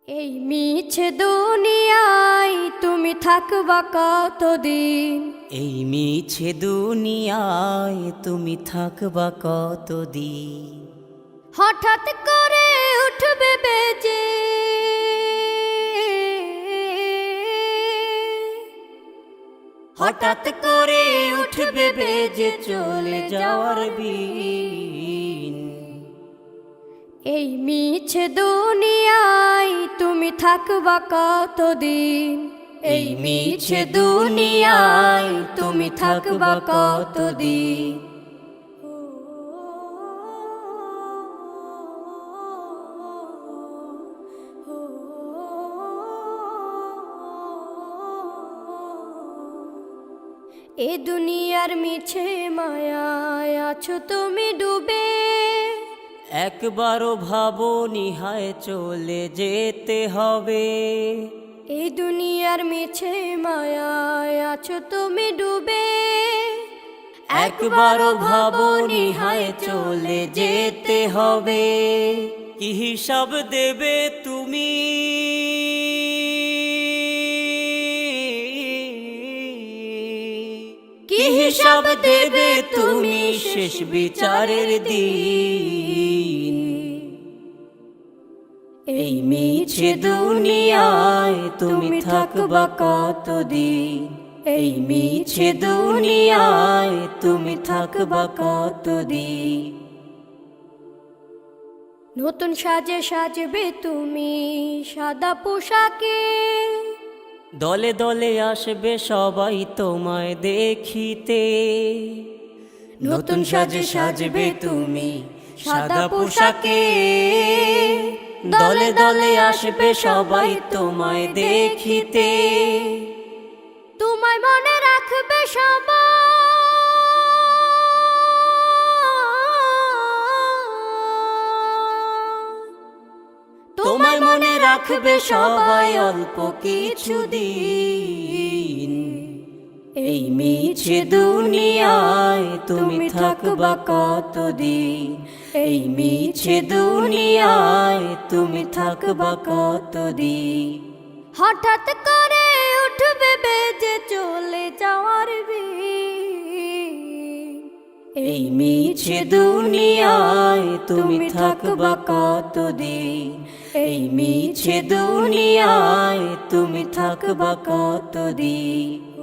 এই মিছে দুনিয়ায় তুমি থাকবা কতদিন? এই মিছে দুনিয়ায় তুমি থাকবা কতদিন? হঠাৎ করে উঠবে বেজে হঠাৎ করে উঠবে বেজে চলে যাওয়ার বিন। এই মিছে দুনিয়ায় তুমি থাকবা কতদিন? এই মিছে দুনিয়ায় তুমি থাকবা কতদিন? এ দুনিয়ার মিছে মায়ায় আছো তুমি ডুবে, একবারও ভাবো নিহায় চলে যেতে হবে। এই দুনিয়ার মিছে মায়ায় আছো তুমি ডুবে, একবারও ভাবো নিহায় চলে যেতে হবে। কি হিসাব দেবে তুমি? কি হিসাব দেবে তুমি শেষ বিচারের দিন? এই মিছে দুনিয়ায় তুমি থাকবা কতদিন? এই মিছে দুনিয়ায় তুমি থাকবা কতদিন? নতুন সাজে সাজবে তুমি সাদা পোশাকে, দলে দলে আসবে সবাই তোমায় দেখিতে। নতুন সাজে সাজবে তুমি সাদা পোশাকে, দলে দলে আসবে সবাই তোমায় দেখিতে। তোমায় মনে রাখবে সবাই, তোমায় মনে রাখবে সবাই অল্প কিছুদিন। এই মিছে দুনিয়ায় তুমি থাকবা কতদিন? এই মিছে দুনিয়ায় তুমি থাকবা কতদিন? হঠাৎ করে উঠবে বেজে চলে যাওয়ার বিন। এই মিছে দুনিয়ায় তুমি থাকবা কতদিন? এই মিছে দুনিয়ায় তুমি থাকবা কতদিন?